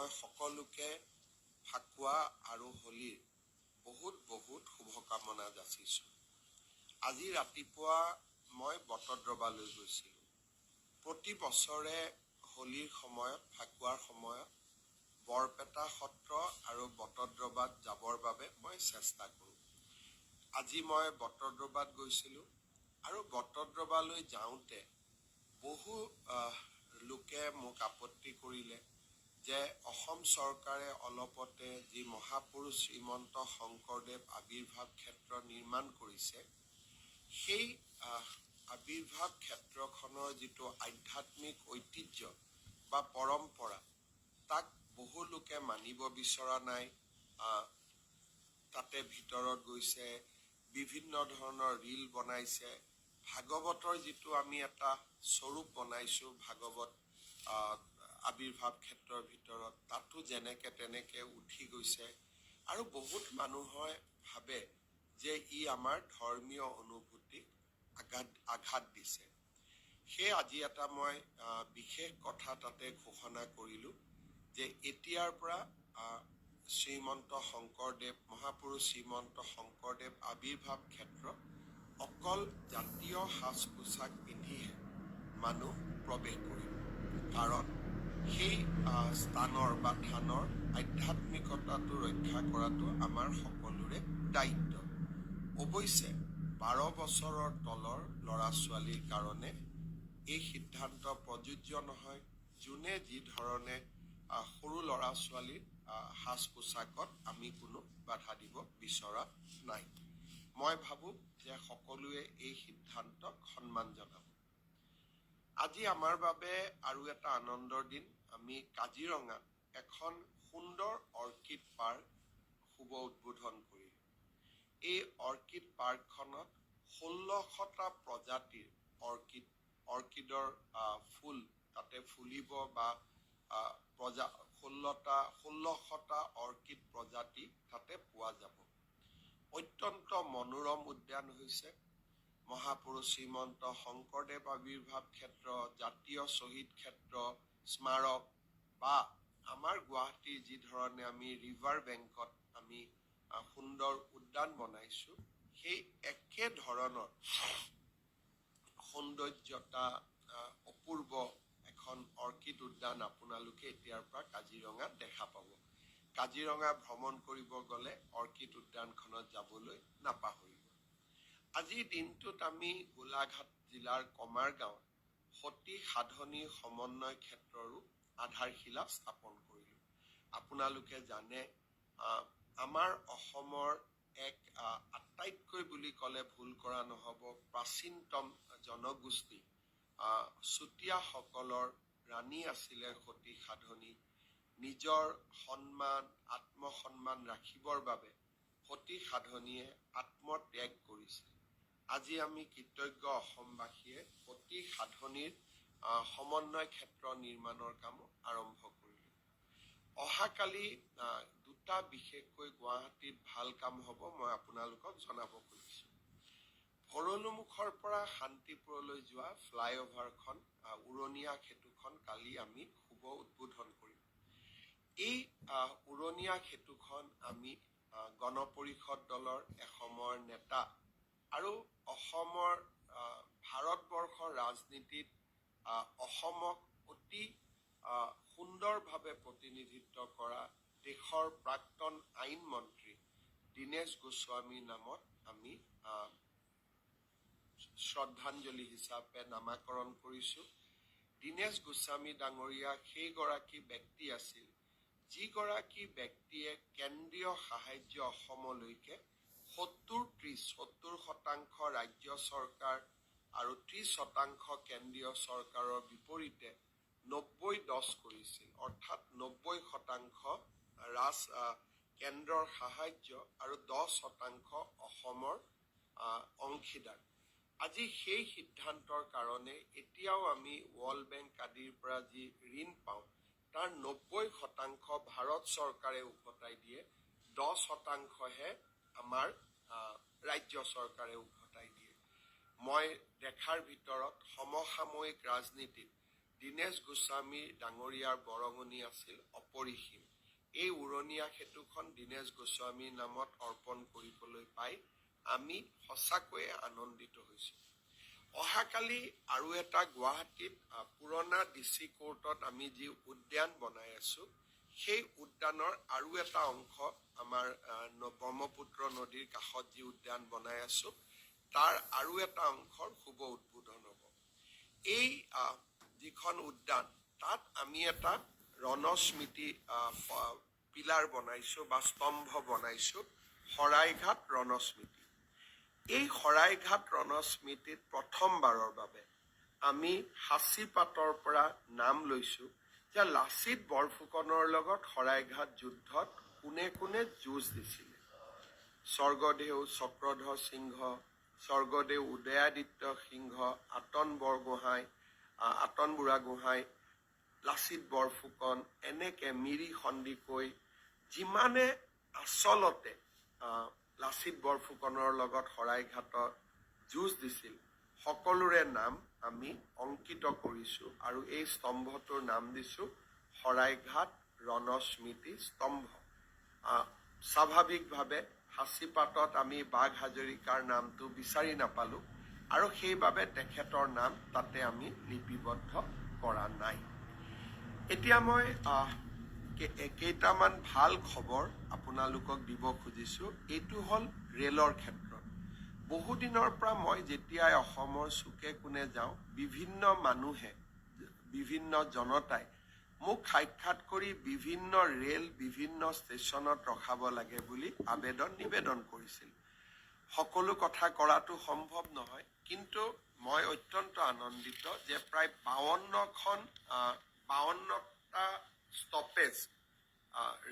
মই সকলোকে ফাকুৱা আৰু হোলীৰ বহুত শুভকামনা যাচিছোঁ। আজি ৰাতিপুৱা মই বটদ্ৰৱালৈ গৈছিলোঁ। প্ৰতি বছৰে হোলীৰ সময়ত, ফাকুৱাৰ সময়ত বৰপেটা সত্ৰ আৰু বটদ্ৰৱাত যাবৰ বাবে মই চেষ্টা কৰোঁ। আজি মই বটদ্ৰৱাত গৈছিলোঁ আৰু বটদ্ৰৱালৈ যাওঁতে বহু লোকে মোক আপত্তি কৰিলে যে অসম চৰকাৰে অলপতে যি মহাপুৰুষ শ্ৰীমন্ত শংকৰদেৱ আৱিৰ্ভাৱ ক্ষেত্ৰ নিৰ্মাণ কৰিছে, সেই আৱিৰ্ভাৱ ক্ষেত্ৰখনৰ যিটো আধ্যাত্মিক ঐতিহ্য বা পৰম্পৰা, তাক বহু লোকে মানিব বিচৰা নাই। তাতে ভিতৰত গৈছে, বিভিন্ন ধৰণৰ ৰীল বনাইছে, ভাগৱতৰ যিটো আমি এটা স্বৰূপ বনাইছোঁ ভাগৱত আৱিৰ্ভাৱ ক্ষেত্ৰৰ ভিতৰত, তাতো যেনেকে তেনেকে উঠি গৈছে আৰু বহুত মানুহে ভাবে যে ই আমাৰ ধৰ্মীয় অনুভূতিক আঘাত দিছে। সেই আজি এটা মই বিশেষ কথা তাতে ঘোষণা কৰিলোঁ যে এতিয়াৰ পৰা শ্ৰীমন্ত শংকৰদেৱ, মহাপুৰুষ শ্ৰীমন্ত শংকৰদেৱ আৱিৰ্ভাৱ ক্ষেত্ৰ অকল জাতীয় সাজ পোছাক পিন্ধিহে মানুহ প্ৰৱেশ কৰিব। কাৰণ সেই স্থানৰ বা থানৰ আধ্যাত্মিকতাটো ৰক্ষা কৰাটো আমাৰ সকলোৰে দায়িত্ব। অৱশ্যে 12 বছৰৰ তলৰ ল'ৰা ছোৱালীৰ কাৰণে এই সিদ্ধান্ত প্ৰযোজ্য নহয়। যোনে যি ধৰণে সৰু ল'ৰা ছোৱালীৰ সাজ পোছাকত আমি কোনো বাধা দিব বিচৰা নাই। মই ভাবোঁ যে সকলোৱে এই সিদ্ধান্তক সন্মান জনাব। আজি আমাৰ বাবে আৰু এটা আনন্দৰ দিন। আমি কাজিৰঙাত এখন সুন্দৰ অৰ্কিড পাৰ্ক শুভ উদ্বোধন কৰিলোঁ। এই অৰ্কিড পাৰ্কখনত 1600টা প্ৰজাতিৰ অৰ্কিডৰ ফুল তাতে ফুলিব বা 1600টা অৰ্কিড প্ৰজাতি তাতে পোৱা যাব। অত্যন্ত মনোৰম উদ্যান হৈছে। মহাপুৰুষ শ্ৰীমন্ত শংকৰদেৱ আৱিৰ্ভাৱ ক্ষেত্ৰ, জাতীয় শ্বহীদ ক্ষেত্ৰ, স্মাৰক বা আমাৰ গুৱাহাটীৰ যি ধৰণে আমি ৰিভাৰ বেংকত আমি সুন্দৰ উদ্যান বনাইছোঁ, সেই একে ধৰণৰ সৌন্দৰ্যতা অপূৰ্ব এখন অৰ্কিড উদ্যান আপোনালোকে এতিয়াৰ পৰা কাজিৰঙাত দেখা পাব। কাজিৰঙা ভ্ৰমণ কৰিব গ'লে অৰ্কিড উদ্যানখনত যাবলৈ নাপাহৰিব। আজিৰ দিনটোত আমি গোলাঘাট জিলাৰ কমাৰগাঁৱত সতী সাধনী সমন্বয় ক্ষেত্ৰৰো আধাৰশিলা স্থাপন কৰিলোঁ। আপোনালোকে জানে আমাৰ অসমৰ এক আটাইতকৈ বুলি ক'লে ভুল কৰা নহ'ব প্ৰাচীনতম জনগোষ্ঠী চুতীয়াসকলৰ ৰাণী আছিলে সতী সাধনী। নিজৰ সন্মান, আত্মসন্মান ৰাখিবৰ বাবে সতী সাধনীয়ে আত্মত্যাগ কৰিছিল। আজি আমি কৃতজ্ঞ অসমবাসীয়ে সতী সাধনীৰ সমন্বয় ক্ষেত্ৰ নিৰ্মাণৰ কামো আৰম্ভ কৰিলোঁ। অহাকালি দুটা বিশেষকৈ গুৱাহাটীত ভাল কাম হ'ব, মই আপোনালোকক জনাব খুজিছোঁ। ভৰলুমুখৰ পৰা শান্তিপুৰলৈ যোৱা ফ্লাইঅভাৰখন, উৰণীয়া সেতুখন কালি আমি শুভ উদ্বোধন কৰিম। এই উৰণীয়া সেতুখন আমি গণ পৰিষদ দলৰ এসময়ৰ নেতা আৰু অসমৰ ভাৰতবৰ্ষৰ ৰাজনীতিত অসমক অতি সুন্দৰভাৱে প্ৰতিনিধিত্ব কৰা দেশৰ প্ৰাক্তন আইন মন্ত্ৰী দীনেশ গোস্বামীৰ নামত আমি শ্ৰদ্ধাঞ্জলি হিচাপে নামাকৰণ কৰিছোঁ। দীনেশ গোস্বামী ডাঙৰীয়া সেইগৰাকী ব্যক্তি আছিল যিগৰাকী ব্যক্তিয়ে কেন্দ্ৰীয় সাহায্য অসমলৈকে 70% ৰাজ্য চৰকাৰ আৰু 30% কেন্দ্ৰীয় চৰকাৰৰ বিপৰীতে 90-10 কৰিছিল। অৰ্থাৎ 90% কেন্দ্ৰৰ সাহায্য আৰু 10% অসমৰ অংশীদাৰ। আজি সেই সিদ্ধান্তৰ কাৰণে এতিয়াও আমি ৱৰ্ল্ড বেংক আদিৰ পৰা যি ঋণ পাওঁ তাৰ 90% ভাৰত চৰকাৰে উভতাই দিয়ে, 10%হে আমাৰ ৰাজ্য চৰকাৰে উভতাই দিয়ে। মই দেখাৰ ভিতৰত সমসাময়িক ৰাজনীতিত দীনেশ গোস্বামী ডাঙৰীয়াৰ বৰঙণি আছিল অপৰিসীম। এই উৰণীয়া সেতুখন দীনেশ গোস্বামীৰ নামত অৰ্পণ কৰিবলৈ পাই আমি সঁচাকৈয়ে আনন্দিত হৈছোঁ। অহাকালি আৰু এটা গুৱাহাটীত পুৰণা DC কোৰ্টত আমি যি উদ্যান বনাই আছোঁ, সেই উদ্যানৰ আৰু এটা অংশ আমাৰ ব্ৰহ্মপুত্ৰ নদীৰ কাষত যি উদ্যান বনাই আছোঁ, তাৰ আৰু এটা অংশৰ শুভ উদ্বোধন হ'ব। এই যিখন উদ্যান, তাত আমি এটা ৰণস্মৃতি পিলাৰ বনাইছোঁ বা স্তম্ভ বনাইছোঁ, শৰাইঘাট ৰণস্মৃতি। এই শৰাইঘাট ৰণস্মৃতিত প্ৰথমবাৰৰ বাবে আমি সাঁচিপাতৰ পৰা নাম লৈছোঁ যে লাচিত বৰফুকনৰ লগত শৰাইঘাট যুদ্ধত কোনে কোনে যুঁজ দিছিলে। স্বৰ্গদেউ চক্ৰধৰ সিংহ, স্বৰ্গদেউ উদয়াদিত্য সিংহ, আতন বুঢ়াগোহাঁই, লাচিত বৰফুকন, এনেকে মিৰি সন্দিকৈ, যিমানে আচলতে লাচিত বৰফুকনৰ লগত শৰাইঘাটত যুঁজ দিছিল, সকলোৰে নাম আমি অংকিত কৰিছোঁ আৰু এই স্তম্ভটোৰ নাম দিছোঁ শৰাইঘাট ৰণস্মৃতি স্তম্ভ। স্বাভাৱিকভাৱে সাঁচিপাতত আমি বাঘ হাজৰিকাৰ নামটো বিচাৰি নাপালোঁ আৰু সেইবাবে তেখেতৰ নাম তাতে আমি লিপিবদ্ধ কৰা নাই। এতিয়া মই কেইটামান ভাল খবৰ আপোনালোকক দিব খুজিছোঁ। এইটো হ'ল ৰেলৰ ক্ষেত্ৰত। বহুদিনৰ পৰা মই যেতিয়াই অসমৰ চুকে কোণে যাওঁ, বিভিন্ন মানুহে, বিভিন্ন জনতাই মোক সাক্ষাৎ কৰি বিভিন্ন ৰেল বিভিন্ন ষ্টেচনত ৰখাব লাগে বুলি নিবেদন কৰিছিল। সকলো কথা কৰাটো সম্ভৱ নহয়, কিন্তু মই অত্যন্ত আনন্দিত যে প্ৰায় 52টা ষ্টপেজ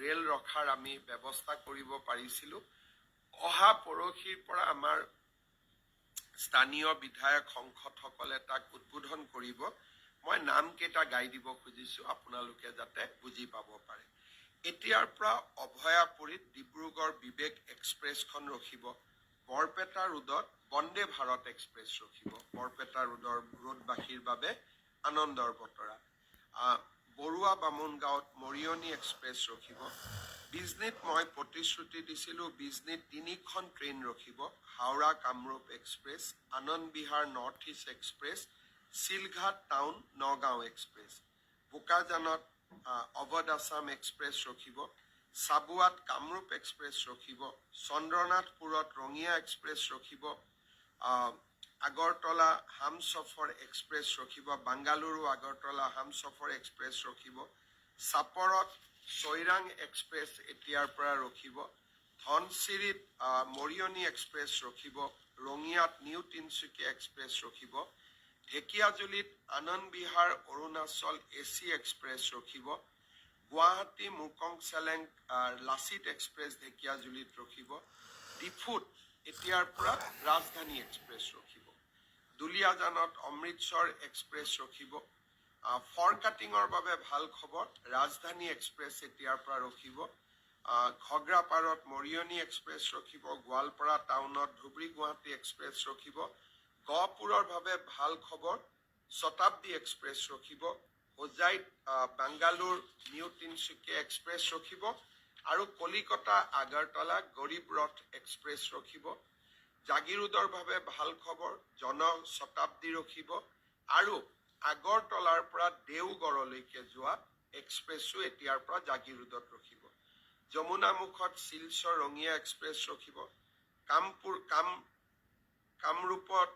ৰেল ৰখাৰ আমি ব্যৱস্থা কৰিব পাৰিছিলোঁ। অহা পৰহিৰ পৰা আমাৰ স্থানীয় বিধায়ক সংসদসকলে তাক উদ্বোধন কৰিব। মই নামকেইটা গাই দিব খুজিছোঁ, আপোনালোকে যাতে বুজি পাব পাৰে। এতিয়াৰ পৰা অভয়াপুৰীত ডিব্ৰুগড় বিবেক এক্সপ্ৰেছখন ৰখিব। বৰপেটা ৰোডত বন্দে ভাৰত এক্সপ্ৰেছ ৰখিব। বৰপেটা ৰোডবাসীৰ বাবে আনন্দৰ বতৰা। বৰুৱা বামুণগাঁৱত মৰিয়নি এক্সপ্ৰেছ ৰখিব। বিজনীত মই প্ৰতিশ্ৰুতি দিছিলোঁ, বিজনীত 3খন ট্ৰেইন ৰখিব। Howrah Kamrup express, Anand Vihar north east express, Silghat town Nagaon express. বোকাজানত অৱধ আছাম এক্সপ্ৰেছ ৰখিব। চাবুৱাত কামৰূপ এক্সপ্ৰেছ ৰখিব। চন্দ্ৰনাথপুৰত ৰঙিয়া এক্সপ্ৰেছ ৰখিব। আগৰতলা হামছফৰ এক্সপ্ৰেছ ৰখিব। বাংগালুৰু আগৰতলা হামছফৰ এক্সপ্ৰেছ ৰখিব। চাপৰত চৈৰাং এক্সপ্ৰেছ এতিয়াৰ পৰা ৰখিব। ধনচিৰিত মৰিয়নি এক্সপ্ৰেছ ৰখিব। ৰঙিয়াত নিউ তিনিচুকীয়া এক্সপ্ৰেছ ৰখিব। ঢেকিয়াজুলিত আনন্দ বিহাৰ অৰুণাচল AC এক্সপ্ৰেছ ৰখিব। গুৱাহাটী মুকং চেলেং লাচিত এক্সপ্ৰেছ ঢেকিয়াজুলিত ৰখিব। ডিফুত এতিয়াৰ পৰা ৰাজধানী এক্সপ্ৰেছ ৰখিব। দুলিয়াজানত অমৃতসৰ এক্সপ্ৰেছ ৰখিব। ফৰকাটিঙৰ বাবে ভাল খবৰ, ৰাজধানী এক্সপ্ৰেছ এতিয়াৰ পৰা ৰখিব। ঘগ্ৰাপাৰত মৰিয়নি এক্সপ্ৰেছ ৰখিব। গোৱালপাৰা টাউনত ধুবুৰী গুৱাহাটী এক্সপ্ৰেছ ৰখিব। গহপুৰৰ বাবে ভাল খবৰ, শতাব্দী এক্সপ্ৰেছ ৰখিব। হোজাইত বাংগালোৰ নিউ তিনিচুকীয়া এক্সপ্ৰেছ ৰখিব আৰু কলিকতা আগৰতলা গৰীব ৰথ এক্সপ্ৰেছ ৰখিব। জাগিৰোডৰ বাবে ভাল খবৰ, জনশতাব্দী ৰখিব আৰু আগৰতলাৰ পৰা দেওগড়লৈকে যোৱা এক্সপ্ৰেছো এতিয়াৰ পৰা জাগিৰোডত ৰখিব। যমুনামুখত শিলচৰ ৰঙিয়া এক্সপ্ৰেছ ৰখিব। কামৰূপত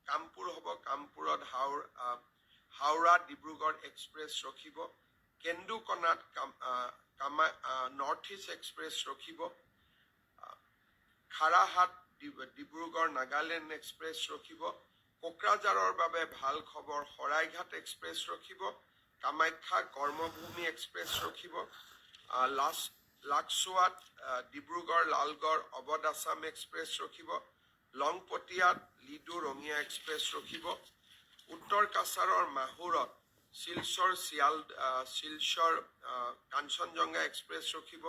কামপুৰ হ'ব, কামপুৰত হাওৰা ডিব্ৰুগড় এক্সপ্ৰেছ ৰখিব। কেন্দুকণাত নৰ্থ ইষ্ট এক্সপ্ৰেছ ৰখিব। খাৰাহাট ডিব্ৰুগড় নাগালেণ্ড এক্সপ্ৰেছ ৰখিব। কোকৰাঝাৰৰ বাবে ভাল খবৰ, শৰাইঘাট এক্সপ্ৰেছ ৰখিব। কামাখ্যা কৰ্মভূমি এক্সপ্ৰেছ ৰখিব। লাকছোৱাত ডিব্ৰুগড় লালগড় অৱধ আছাম এক্সপ্ৰেছ ৰখিব। লংপটীয়াত লিডু ৰঙিয়া এক্সপ্ৰেছ ৰখিব। উত্তৰ কাছাৰৰ মাহুৰত শিলচৰ কাঞ্চনজংঘা এক্সপ্ৰেছ ৰখিব।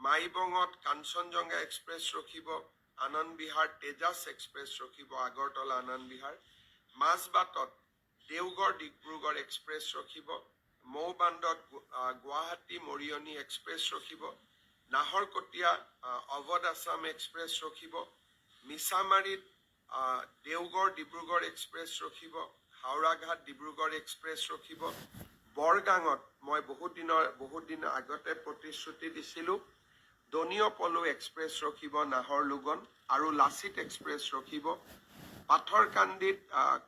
মাইবঙত কাঞ্চনজংঘা এক্সপ্ৰেছ ৰখিব। আনন্দ বিহাৰ তেজাছ এক্সপ্ৰেছ ৰখিব, আগৰতলা আনন্দ বিহাৰ। মাজবাটত দেওগড় ডিব্ৰুগড় এক্সপ্ৰেছ ৰখিব, মৌবাণ্ডত গুৱাহাটী মৰিয়নি এক্সপ্ৰেছ ৰখিব, নাহৰকটীয়া অৱধ আছাম এক্সপ্ৰেছ ৰখিব, মিছামাৰীত দেওগড় ডিব্ৰুগড় এক্সপ্ৰেছ ৰখিব, হাওৰাঘাট ডিব্ৰুগড় এক্সপ্ৰেছ ৰখিব, বৰগাঙত মই বহুত দিনৰ আগতে প্ৰতিশ্ৰুতি দিছিলোঁ, দনিয়পলু এক্সপ্ৰেছ ৰখিব নাহৰলুগন আৰু লাচিত এক্সপ্ৰেছ ৰখিব, পাথৰকান্দিত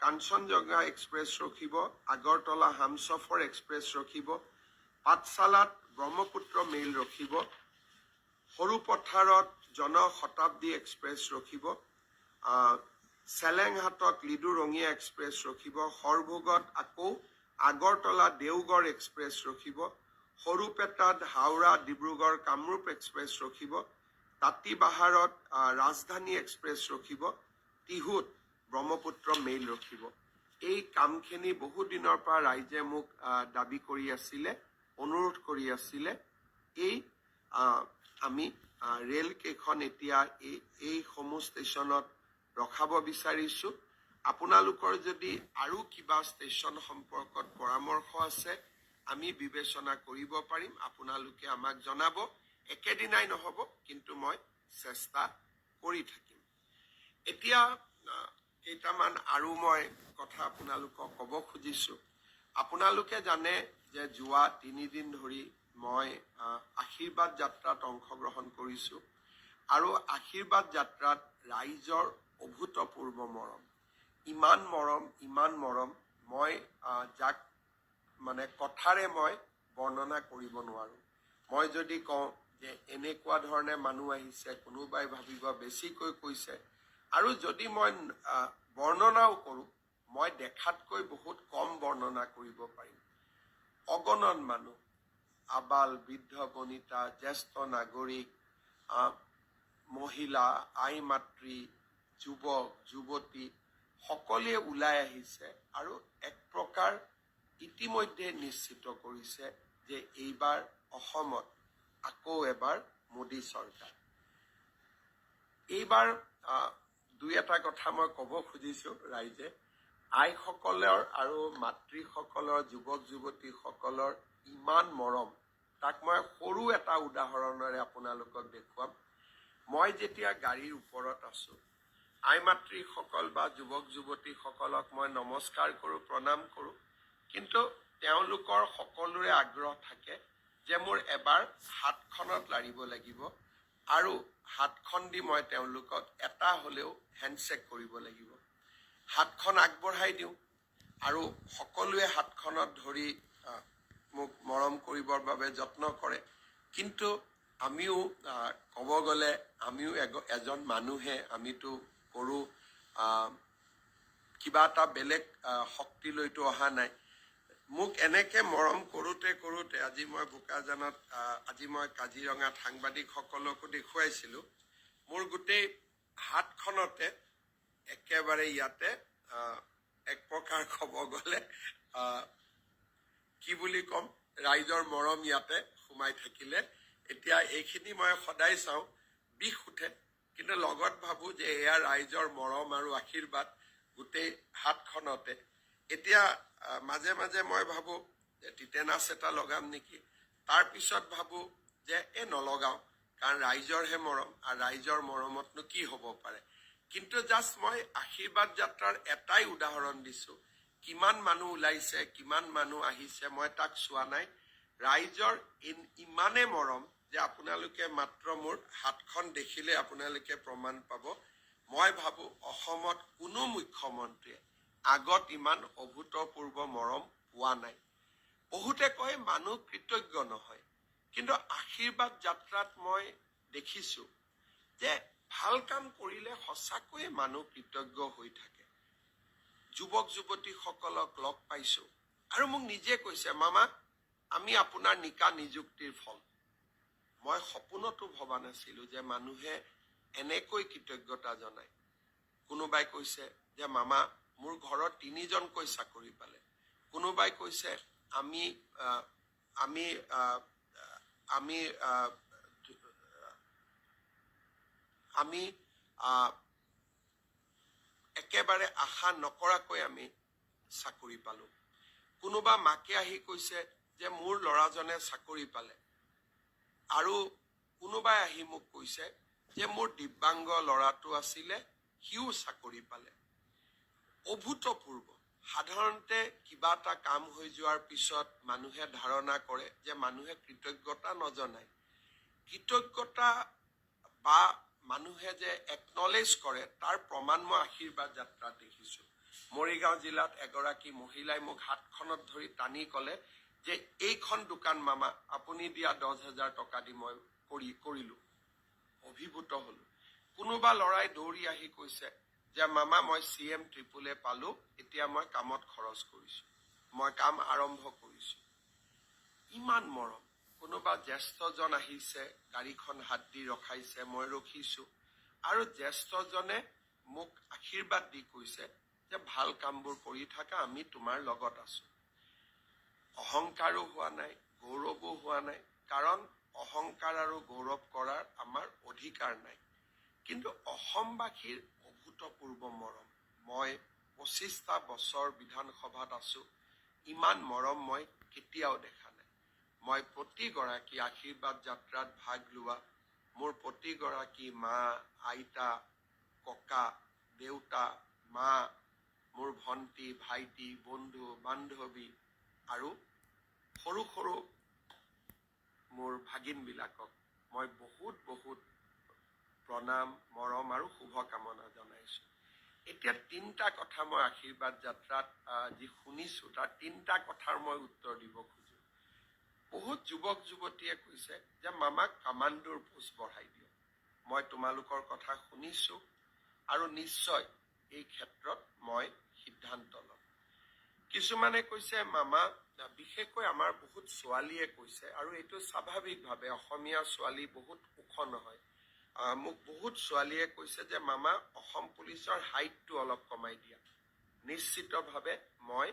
কাঞ্চনজঙ্ঘা এক্সপ্ৰেছ ৰখিব, আগৰতলা হামছফৰ এক্সপ্ৰেছ ৰখিব, পাঠশালাত ব্ৰহ্মপুত্ৰ মেইল ৰখিব, সৰুপথাৰত জনশতাব্দী এক্সপ্ৰেছ ৰখিব, চেলেংহাটত লিডুৰঙীয়া এক্সপ্ৰেছ ৰখিব, সৰভোগত আকৌ আগৰতলা দেওগড় এক্সপ্ৰেছ ৰখিব, সৰুপেটাত হাওৰা ডিব্ৰুগড় কামৰূপ এক্সপ্ৰেছ ৰখিব, তাঁতীবাহাৰত ৰাজধানী এক্সপ্ৰেছ ৰখিব, টিহুত ব্ৰহ্মপুত্ৰ মেইল ৰখিব। এই কামখিনি বহু দিনৰ পৰা ৰাইজে মোক দাবী কৰি আছিলে, অনুৰোধ কৰি আছিলে। আমি ৰেল কেইখন এতিয়া এইসমূহ ষ্টেচনত ৰখাব বিচাৰিছোঁ। আপোনালোকৰ যদি আৰু কিবা ষ্টেচন সম্পৰ্কত পৰামৰ্শ আছে আমি বিবেচনা কৰিব পাৰিম, আপোনালোকে আমাক জনাব। একেদিনাই নহ'ব, কিন্তু মই চেষ্টা কৰি থাকিম। এতিয়া কেইটামান আৰু মই কথা আপোনালোকক ক'ব খুজিছোঁ। আপোনালোকে জানে যে যোৱা 3 দিন ধৰি মই আশীৰ্বাদ যাত্ৰাত অংশগ্ৰহণ কৰিছোঁ আৰু আশীৰ্বাদ যাত্ৰাত ৰাইজৰ অভূতপূৰ্ব মৰম, ইমান মৰম মই যাক মানে কথাৰে মই বৰ্ণনা কৰিব নোৱাৰোঁ। মই যদি কওঁ যে এনেকুৱা ধৰণে মানুহ আহিছে, কোনোবাই ভাবিব বেছিকৈ কৈছে, আৰু যদি মই বৰ্ণনাও কৰোঁ মই দেখাতকৈ বহুত কম বৰ্ণনা কৰিব পাৰিম। অগণন মানুহ, আবাল বৃদ্ধ বনিতা, জ্যেষ্ঠ নাগৰিক, মহিলা, আই মাতৃ, যুৱক যুৱতী সকলোৱে ওলাই আহিছে আৰু এক প্ৰকাৰ ইতিমধ্যে নিশ্চিত কৰিছে যে এইবাৰ অসমত আকৌ এবাৰ মোদী চৰকাৰ। এইবাৰ দুই এটা কথা মই ক'ব খুজিছোঁ ৰাইজে, আইসকলৰ আৰু মাতৃসকলৰ, যুৱক যুৱতীসকলৰ ইমান মৰম, তাক মই সৰু এটা উদাহৰণেৰে আপোনালোকক দেখুৱাম। মই যেতিয়া গাড়ীৰ ওপৰত আছোঁ, আই মাতৃসকল বা যুৱক যুৱতীসকলক মই নমস্কাৰ কৰোঁ, প্ৰণাম কৰোঁ, কিন্তু তেওঁলোকৰ সকলোৰে আগ্ৰহ থাকে যে মোৰ এবাৰ হাতখনত লাৰিব লাগিব আৰু হাতখন দি মই তেওঁলোকক এটা হ'লেও হেণ্ডশ্বেক কৰিব লাগিব। হাতখন আগবঢ়াই দিওঁ আৰু সকলোৱে হাতখনত ধৰি মোক মৰম কৰিবৰ বাবে যত্ন কৰে। কিন্তু আমিও ক'ব গ'লে আমিও এজন মানুহে, আমিতো কৰোঁ কিবা এটা বেলেগ শক্তিলৈতো অহা নাই। মোক এনেকে মৰম কৰোঁতে আজি মই বোকাজানত, আজি মই কাজিৰঙাত সাংবাদিকসকলকো দেখুৱাইছিলোঁ, মোৰ গোটেই হাতখনতে একেবাৰে ইয়াতে এক প্ৰকাৰ ক'ব গ'লে কি বুলি ক'ম, ৰাইজৰ মৰম ইয়াতে সোমাই থাকিলে। এতিয়া এইখিনি মই সদায় চাওঁ, বিষ উঠে, কিন্তু লগত ভাবোঁ যে এয়া ৰাইজৰ মৰম আৰু আশীৰ্বাদ গোটেই হাতখনতে। এতিয়া মাজে মাজে মই ভাবোঁ যে টিটেনাছ এটা লগাম নেকি, তাৰপিছত ভাবোঁ যে নলগাওঁ, কাৰণ ৰাইজৰহে মৰম আৰু ৰাইজৰ মৰমতনো কি হ'ব পাৰে। কিন্তু জাষ্ট মই আশীৰ্বাদ যাত্ৰাৰ এটাই উদাহৰণ দিছোঁ। কিমান মানুহ ওলাইছে, কিমান মানুহ আহিছে মই তাক চোৱা নাই। ৰাইজৰ ইমানে মৰম যে আপোনালোকে মাত্ৰ মোৰ হাতখন দেখিলে আপোনালোকে প্ৰমাণ পাব। মই ভাবোঁ অসমত কোনো মুখ্যমন্ত্ৰীয়ে আগত ইমান অভূতপূৰ্ব মৰম পোৱা নাই। বহুতে কয় মানুহ কৃতজ্ঞ নহয়, কিন্তু আশীৰ্বাদ যাত্ৰাত মই দেখিছোঁ যে ভাল কাম কৰিলে সঁচাকৈয়ে মানুহ কৃতজ্ঞ হৈ থাকে। যুৱক যুৱতীসকলক লগ পাইছোঁ আৰু মোক নিজে কৈছে, মামা আমি আপোনাৰ নিযুক্তিৰ ফল। মই সপোনতো ভবা নাছিলোঁ যে মানুহে এনেকৈ কৃতজ্ঞতা জনায়। কোনোবাই কৈছে যে মামা মোৰ ঘৰত 3জনকৈ চাকৰি পালে। কোনোবাই কৈছে আমি একেবাৰে আশা নকৰাকৈ আমি চাকৰি পালোঁ। কোনোবা মাকে আহি কৈছে যে মোৰ ল'ৰাজনে চাকৰি পালে, আৰু কোনোবাই আহি মোক কৈছে যে মোৰ দিব্যাংগ ল'ৰাটো আছিলে, সিও চাকৰি পালে। অভূতপূৰ্ব। সাধাৰণতে কিবা এটা কাম হৈ যোৱাৰ পিছত মানুহে ধাৰণা কৰে যে মানুহে কৃতজ্ঞতা নজনায়। কৃতজ্ঞতা বা মানুহে যে একনলেজ কৰে তাৰ প্ৰমাণ মই আশীৰ্বাদ যাত্ৰাত দেখিছোঁ। মৰিগাঁও জিলাত এগৰাকী মহিলাই মোক হাতখনত ধৰি টানি ক'লে যে এইখন দোকান মামা আপুনি দিয়া 10,000 টকা দি মই কৰিলোঁ। অভিভূত হ'লো। কোনোবা ল'ৰাই দৌৰি আহি কৈছে যে মামা মই CM AAA পালোঁ, এতিয়া মই কামত খৰচ কৰিছোঁ, মই কাম আৰম্ভ কৰিছোঁ। ইমান মৰম। কোনোবা জ্যেষ্ঠজন আহিছে, গাড়ীখন হাত দি ৰখাইছে, মই ৰখিছোঁ, আৰু জ্যেষ্ঠজনে মোক আশীৰ্বাদ দি কৈছে যে ভাল কামবোৰ কৰি থাকা, আমি তোমাৰ লগত আছোঁ। অহংকাৰো হোৱা নাই, গৌৰৱো হোৱা নাই, কাৰণ অহংকাৰ আৰু গৌৰৱ কৰাৰ আমাৰ অধিকাৰ নাই। কিন্তু অসমবাসীৰ অভূতপূৰ্ব মৰম। মই 25টা বছৰ বিধানসভাত আছোঁ, ইমান মৰম মই কেতিয়াও দেখা নাই। মই প্ৰতিগৰাকী আশীৰ্বাদ যাত্ৰাত ভাগ লোৱা মোৰ প্ৰতিগৰাকী মা, আইতা, ককা, দেউতা, মা, মোৰ ভণ্টি, ভাইটি, বন্ধু, বান্ধৱী আৰু সৰু সৰু মোৰ ভাগিনবিলাকক মই বহুত বহুত প্ৰণাম, মৰম আৰু শুভকামনা জনাইছোঁ। এতিয়া 3টা কথা মই আশীৰ্বাদ যাত্ৰাত যি শুনিছোঁ তাৰ 3টা কথাৰ মই উত্তৰ দিব খোজোঁ। বহুত যুৱক যুৱতীয়ে কৈছে যে মামাক কামাণ্ডোৰ পোষ্ট বঢ়াই দিয়ক। মই তোমালোকৰ কথা শুনিছোঁ আৰু নিশ্চয় এই ক্ষেত্ৰত মই সিদ্ধান্ত ল'ম। কিছুমানে কৈছে মামা, বিশেষকৈ আমাৰ বহুত ছোৱালীয়ে কৈছে, আৰু এইটো স্বাভাৱিকভাৱে অসমীয়া ছোৱালী বহুত ওখ নহয়, মোক বহুত ছোৱালীয়ে কৈছে যে মামা অসম পুলিচৰ হাইটটো অলপ কমাই দিয়া। নিশ্চিতভাৱে মই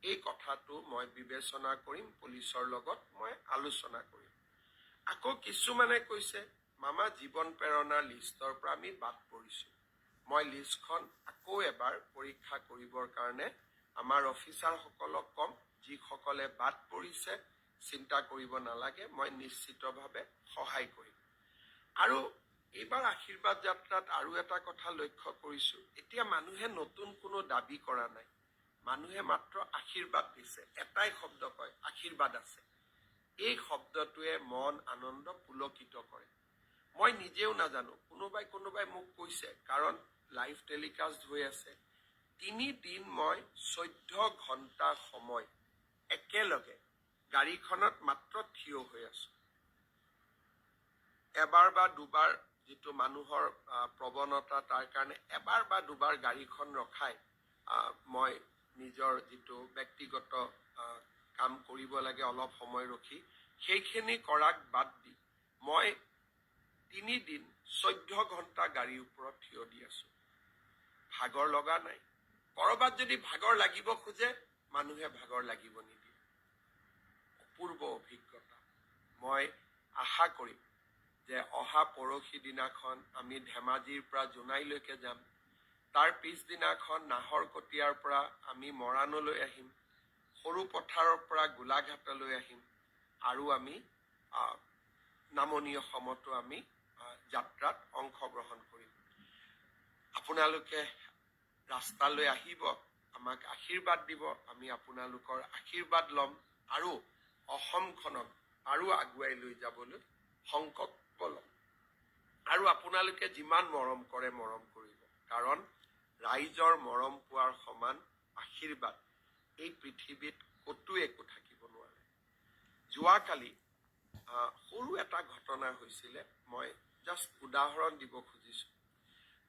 এই কথাটো মই বিবেচনা কৰিম, পুলিচৰ লগত মই আলোচনা কৰিম। আকৌ কিছুমানে কৈছে মামা জীৱন প্ৰেৰণাৰ লিষ্টৰ পৰা আমি বাদ পৰিছোঁ। মই লিষ্টখন আকৌ এবাৰ পৰীক্ষা কৰিবৰ কাৰণে আমাৰ অফিচাৰসকলক ক'ম, যিসকলে বাদ পৰিছে চিন্তা কৰিব নালাগে, মই নিশ্চিতভাৱে সহায় কৰিম। আৰু এইবাৰ আশীৰ্বাদ যাত্ৰাত আৰু এটা কথা লক্ষ্য কৰিছোঁ, এতিয়া মানুহে নতুন কোনো দাবী কৰা নাই, মানুহে মাত্ৰ আশীৰ্বাদ দিছে। এটাই শব্দ কয়, আশীৰ্বাদ আছে। এই শব্দটোৱে মন আনন্দ পুলকিত কৰে। মই নিজেও নাজানো, কোনোবাই মোক কৈছে, কাৰণ লাইভ টেলিকাষ্ট হৈ আছে, 3 দিন মই 14 ঘণ্টা সময় একেলগে গাড়ীখনত মাত্ৰ থিয় হৈ আছো। এবাৰ বা দুবাৰ যিটো মানুহৰ প্ৰৱণতা, তাৰ কাৰণে এবাৰ বা দুবাৰ গাড়ীখন ৰখাই মই নিজৰ যিটো ব্যক্তিগত কাম কৰিব লাগে অলপ সময় ৰখি, সেইখিনি কৰাক বাদ দি মই 3 দিন 14 ঘণ্টা গাড়ীৰ ওপৰত থিয় দি আছো। ভাগৰ লগা নাই। কৰবাত যদি ভাগৰ লাগিব খোজে, মানুহে ভাগৰ লাগিব নিদিয়ে। অপূৰ্ব অভিজ্ঞতা। মই আশা কৰিম যে অহা পৰহি দিনাখন আমি ধেমাজিৰ পৰা জোনাইলৈকে যাম, তাৰ পিছদিনাখন নাহৰকটীয়াৰ পৰা আমি মৰাণলৈ আহিম, সৰু পথাৰৰ পৰা গোলাঘাটলৈ আহিম, আৰু আমি নামনি অসমতো আমি যাত্ৰাত অংশগ্ৰহণ কৰিম। আপোনালোকে ৰাস্তালৈ আহিব, আমাক আশীৰ্বাদ দিব, আমি আপোনালোকৰ আশীৰ্বাদ ল'ম, আৰু অসমখনক আৰু আগুৱাই লৈ যাবলৈ সংকল্প ল'ম। আৰু আপোনালোকে যিমান মৰম কৰে মৰম কৰিব, কাৰণ ৰাইজৰ মৰম পোৱাৰ সমান আশীৰ্বাদ এই পৃথিৱীত ক'তো একো থাকিব নোৱাৰে। যোৱাকালি সৰু এটা ঘটনা হৈছিলে, মই জাষ্ট উদাহৰণ দিব খুজিছোঁ।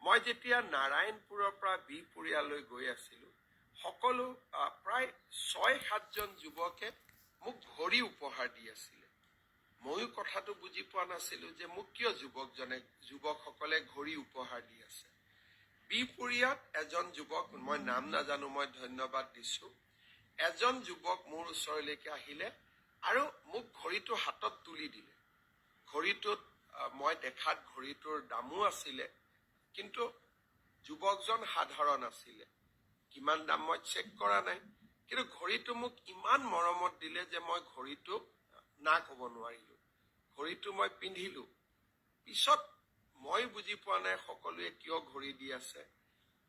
মই যেতিয়া নাৰায়ণপুৰৰ পৰা বিহপুৰীয়ালৈ গৈ আছিলোঁ, সকলো প্ৰায় 6-7জন যুৱকে মোক ঘড়ী উপহাৰ দি আছিলে। ময়ো কথাটো বুজি পোৱা নাছিলোঁ যে মোক কিয় যুৱকসকলে ঘড়ী উপহাৰ দি আছে। বিহপুৰীয়াত এজন যুৱক, মই নাম নাজানো, মই ধন্যবাদ দিছোঁ, এজন যুৱক মোৰ ওচৰলৈকে আহিলে আৰু মোক ঘড়ীটো হাতত তুলি দিলে। ঘড়ীটোত মই দেখাত ঘড়ীটোৰ দামো আছিলে, কিন্তু যুৱকজন সাধাৰণ আছিলে, কিমান দাম মই চেক কৰা নাই, কিন্তু ঘড়ীটো মোক ইমান মৰমত দিলে যে মই ঘড়ীটো না ক'ব নোৱাৰিলো। ঘড়ীটো মই পিন্ধিলো। পিছত মই বুজি পোৱা নাই সকলোৱে কিয় ঘড়ী দি আছে।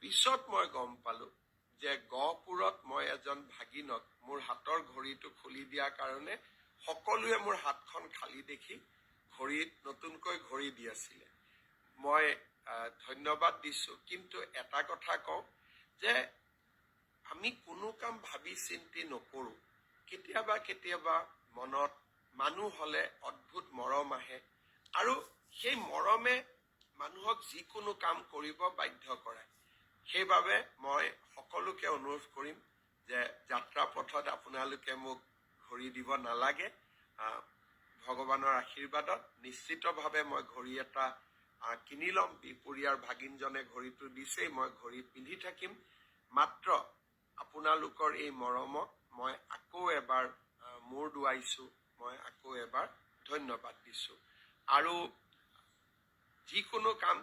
পিছত মই গম পালো যে গহপুৰত মই এজন ভাগিনক মোৰ হাতৰ ঘড়ীটো খুলি দিয়াৰ কাৰণে সকলোৱে মোৰ হাতখন খালী দেখি নতুনকৈ ঘড়ী দি আছিলে। মই ধন্যবাদ দিছো। কিন্তু এটা কথা কওঁ যে আমি কোনো কাম ভাবি চিন্তি নকৰো। কেতিয়াবা কেতিয়াবা মনত মানুহ হলে অদ্ভুত মৰম আহে, আৰু সেই মৰমে মানুহক যিকোনো কাম কৰিব বাধ্য কৰায়। সেইবাবে মই সকলোকে অনুৰোধ কৰিম যে যাত্ৰা পথত আপোনালোকে মোক ঘড়ী দিব নালাগে। ভগৱানৰ আশীৰ্বাদত নিশ্চিতভাৱে মই ঘড়ী এটা কিনি ল'ম। বিহপুৰীয়াৰ ভাগিনজনে ঘড়ীটো দিছেই, মই ঘড়ী পিন্ধি থাকিম। মাত্ৰ আপোনালোকৰ এই মৰমক মই আকৌ এবাৰ মূৰ দোৱাইছো, মই আকৌ এবাৰ ধন্যবাদ দিছো। আৰু যিকোনো কাম